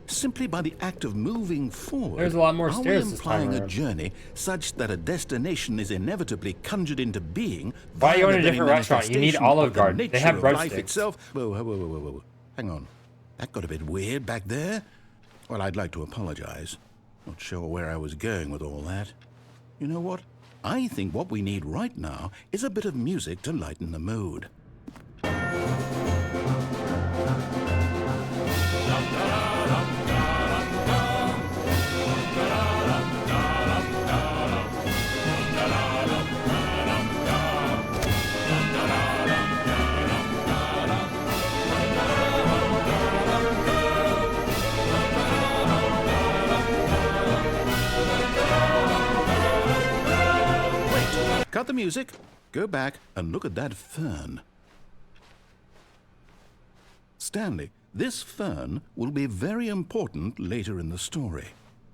Simply by the act of moving forward, There's a lot more are stairs we this time implying a around. journey such that a destination is inevitably conjured into being? Why are you via in a the very different restaurant? You need manifestation Olive of the Garden. They nature have of life breadsticks. itself? Whoa. Hang on. That got a bit weird back there. Well, I'd like to apologize. Not sure where I was going with all that. You know what? I think what we need right now is a bit of music to lighten the mood. Cut the music, go back and look at that fern. Stanley, this fern will be very important later in the story.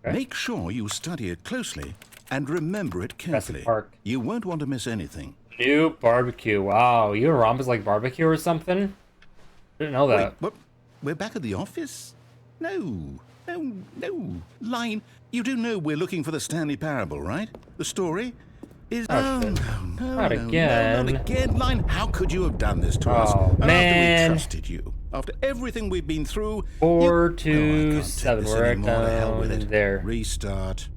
Okay. Make sure you study it closely and remember it carefully. Park. You won't want to miss anything. New barbecue. Wow, you and Rompus like barbecue or something? Didn't know Wait, that. what? We're back at the office? No. Line, you do know we're looking for the Stanley Parable, right? The story is... Oh, shit. Not again. Not again, Line. How could you have done this to us? Oh, And man. after we trusted you, after everything we've been through... 4, you... 2, I can't take 7. this We're right anymore. The hell with down it. there. Restart.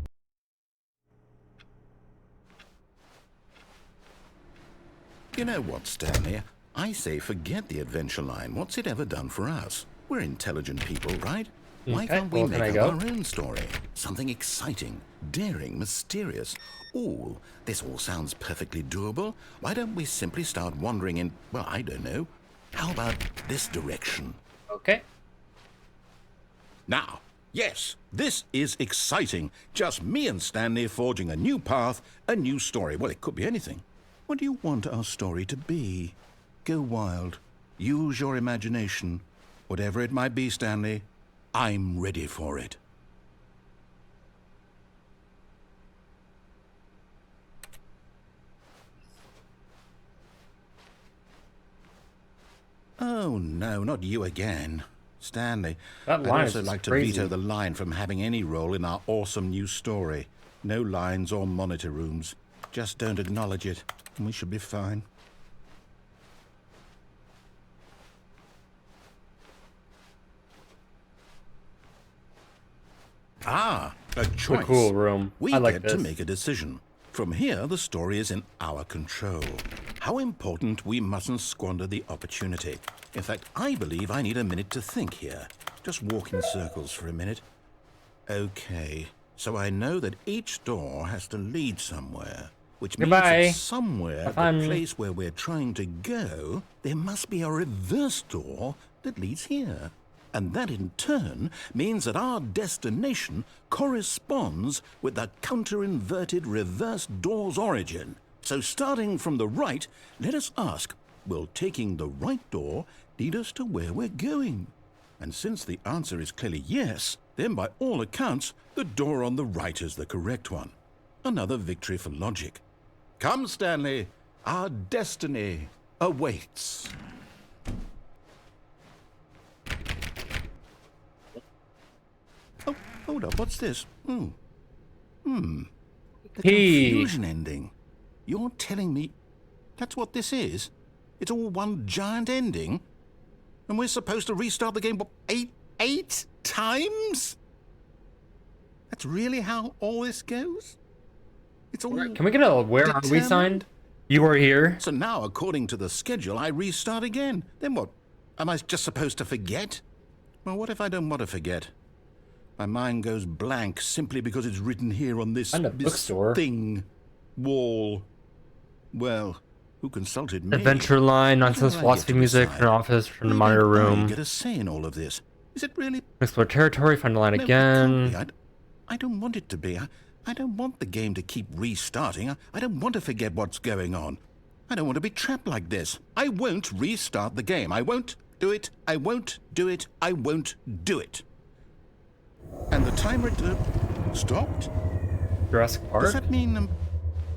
You know what, Stanley? I say forget the adventure line. What's it ever done for us? We're intelligent people, right? Why Okay, can't we well, make can I up go? our own story? Something exciting, daring, mysterious. Ooh, this all sounds perfectly doable. Why don't we simply start wandering in, well, I don't know. How about this direction? Okay. Now, yes, this is exciting. Just me and Stanley forging a new path, a new story. Well, it could be anything. What do you want our story to be? Go wild. Use your imagination. Whatever it might be, Stanley, I'm ready for it. Oh, no, not you again. Stanley, That I'd line also is like to crazy. veto the line from having any role in our awesome new story. No lines or monitor rooms. Just don't acknowledge it, and we should be fine. Ah, a choice. cool room. We I like get this. to make a decision. From here, the story is in our control. How important we mustn't squander the opportunity. In fact, I believe I need a minute to think here. Just walk in circles for a minute. Okay, so I know that each door has to lead somewhere, which means Goodbye. that somewhere, Have fun. the place where we're trying to go, there must be a reverse door that leads here. And that in turn means that our destination corresponds with the counter-inverted reverse door's origin. So starting from the right, let us ask, will taking the right door lead us to where we're going? And since the answer is clearly yes, then by all accounts, the door on the right is the correct one. Another victory for logic. Come, Stanley, our destiny awaits. Oh, hold up, what's this? The confusion ending. You're telling me that's what this is? It's all one giant ending? And we're supposed to restart the game, what, eight times? That's really how all this goes? It's all... Can we get a where are we signed? You were here. So now, according to the schedule, I restart again. Then what? Am I just supposed to forget? Well, what if I don't want to forget? My mind goes blank simply because it's written here on this bookstore thing, wall. Well, who consulted me? Adventure line, nonsense philosophy music, an office from the monitor room. I get a say in all of this. Is it really? Explore territory, find the line again. I don't want it to be. I don't want the game to keep restarting. I don't want to forget what's going on. I don't want to be trapped like this. I won't restart the game. I won't do it. I won't do it. I won't do it. And the timer stopped? Jurassic Park? Does that mean,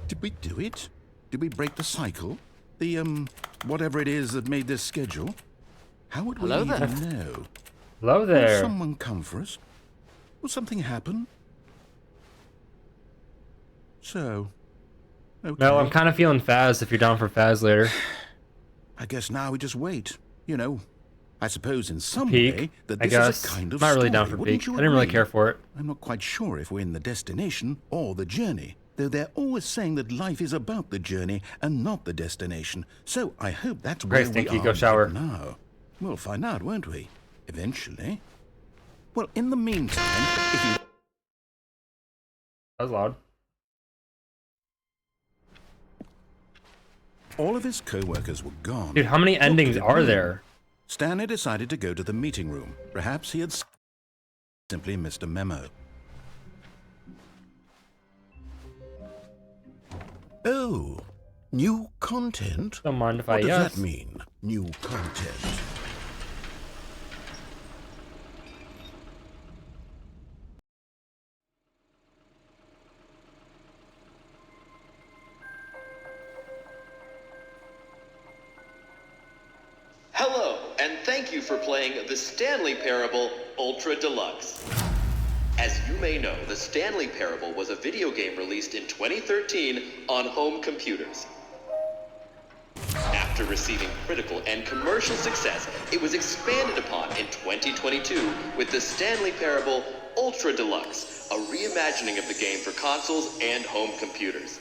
did we do it? Did we break the cycle? The, whatever it is that made this schedule? How would we even know? Hello there. Will someone come for us? Will something happen? So, okay. Well, I'm kind of feeling Faz if you're down for Faz later. I guess now we just wait. You know, I suppose in some Peak, way that I this guess. is a kind of I'm not really story, down for wouldn't Peak. you I didn't really agree? care for it. I'm not quite sure if we're in the destination or the journey, though they're always saying that life is about the journey and not the destination. So I hope that's where Stinky, we are go shower. right now. We'll find out, won't we? Eventually. Well, in the meantime, if you... That was loud. All of his co-workers were gone. Dude, how many What endings could it are mean? there? Stanley decided to go to the meeting room. Perhaps he had simply missed a memo. Oh, new content? Don't mind if What I does yes. that mean, new content? Hello, and thank you for playing the Stanley Parable Ultra Deluxe. As you may know, the Stanley Parable was a video game released in 2013 on home computers. After receiving critical and commercial success, it was expanded upon in 2022 with the Stanley Parable Ultra Deluxe, a reimagining of the game for consoles and home computers.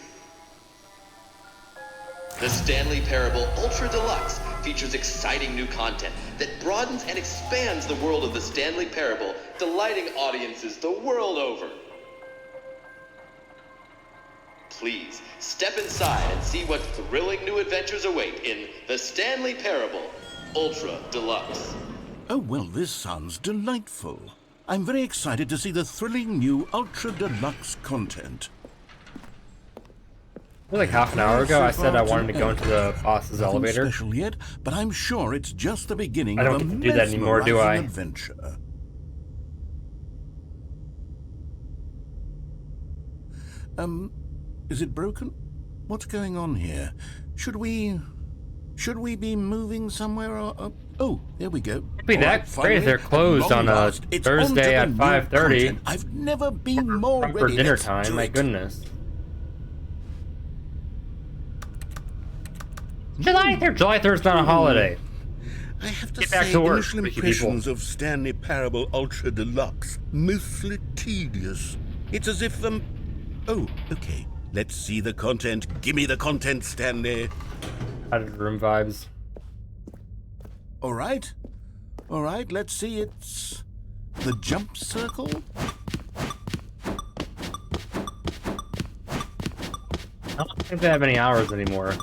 The Stanley Parable Ultra Deluxe features exciting new content that broadens and expands the world of the Stanley Parable, delighting audiences the world over. Please, step inside and see what thrilling new adventures await in the Stanley Parable Ultra Deluxe. Oh, well, this sounds delightful. I'm very excited to see the thrilling new Ultra Deluxe content. Like half an hour ago, I said I wanted to go into the boss's Nothing elevator. special yet, but I'm sure it's just the beginning I don't of a get to do that anymore, do I? mesmerizing adventure. Is it broken? What's going on here? Should we be moving somewhere or... oh, there we go. It'd be All that right, great finally, if they're closed at on long a last, it's on to Thursday the at new 5:30. content. I've never been more For ready. dinner Let's time, do my it. goodness. July 3rd's not a holiday. I have to Get back say, to work, initial Ricky impressions of Stanley Parable Ultra Deluxe, mostly tedious. It's as if, oh, okay. Let's see the content. Give me the content, Stanley. Out of room vibes. All right, let's see. It's the jump circle. I don't think they have any hours anymore.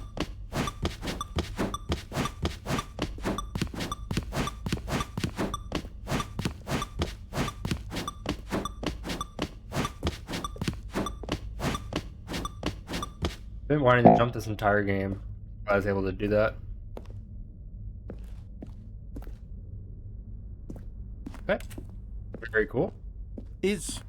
I've been wanting to jump this entire game. I was able to do that. Very cool. Is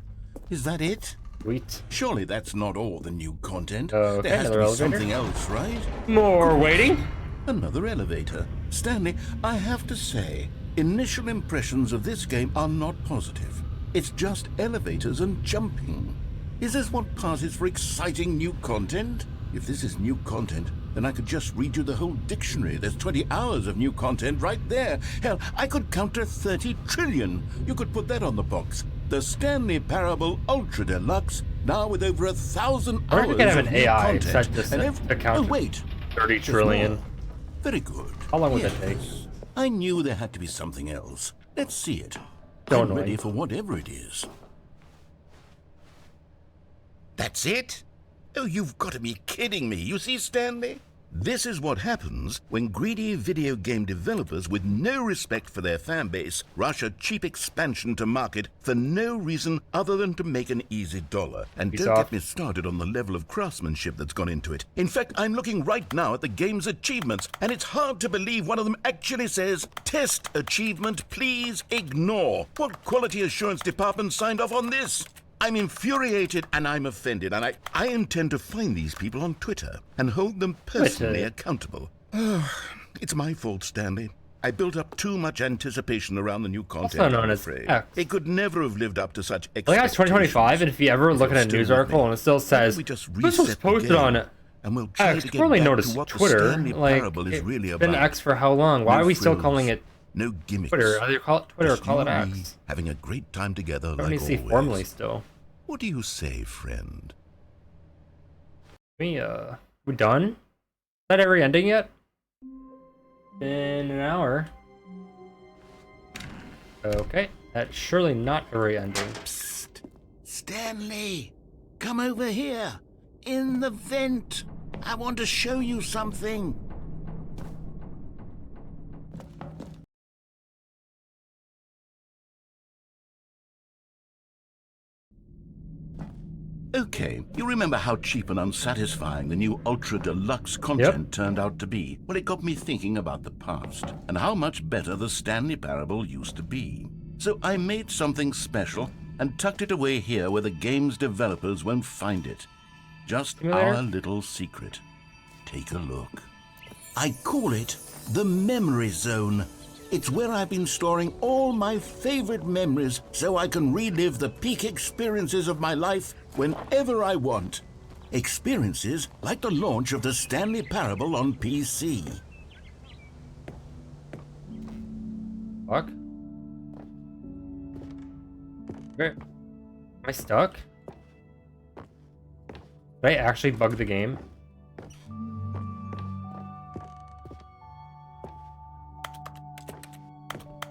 that it? Sweet. Surely that's not all the new content. Okay, There has to another be elevator. something else, right? More waiting. Another elevator. Stanley, I have to say, initial impressions of this game are not positive. It's just elevators and jumping. Is this what passes for exciting new content? If this is new content, then I could just read you the whole dictionary. There's 20 hours of new content right there. Hell, I could count to 30 trillion. You could put that on the box. The Stanley Parable Ultra Deluxe, now with over 1,000 I wonder hours if we could have of an new AI content. set this And to count oh, to wait. 30 There's trillion. more. Very good. How long would that Yes. take? I knew there had to be something else. Let's see it. So I'm annoying. ready for whatever it is. That's it? Oh, you've got to be kidding me. You see, Stanley? This is what happens when greedy video game developers with no respect for their fan base rush a cheap expansion to market for no reason other than to make an easy dollar. And Peace don't off. get me started on the level of craftsmanship that's gone into it. In fact, I'm looking right now at the game's achievements, and it's hard to believe one of them actually says, "Test achievement, please ignore." What quality assurance department signed off on this? I'm infuriated and I'm offended, and I intend to find these people on Twitter and hold them personally Twitter. accountable. It's my fault, Stanley. I built up too much anticipation around the new content. Also known I'm as afraid. X. It could never have lived up to such I think it's 2025, and if you ever look at a Still news with article me. and it still says, We just this was reset the posted game, on and we'll try X, to get formerly back known to as what the Twitter, Stanley like, Parable is really it's been about. X for how long? Why No are we still frills, calling it no gimmicks. Twitter? Either call it Twitter or Just call it you and me X. having a great time together, I don't like need to see always. formally still. What do you say, friend? We done? Is that every ending yet? In an hour. Okay, that's surely not every ending. Psst. Stanley, come over here. In the vent. I want to show you something. Okay, you remember how cheap and unsatisfying the new Ultra Deluxe content turned out to be? Well, it got me thinking about the past and how much better the Stanley Parable used to be. So I made something special and tucked it away here where the game's developers won't find it. Just Simulator? our little secret. Take a look. I call it the Memory Zone. It's where I've been storing all my favorite memories so I can relive the peak experiences of my life whenever I want. Experiences like the launch of the Stanley Parable on PC. Fuck. Okay. Am I stuck? Did I actually bug the game?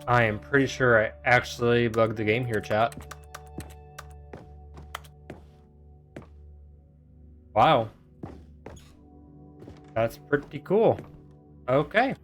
I am pretty sure I actually bugged the game here, chat. Wow. That's pretty cool. Okay.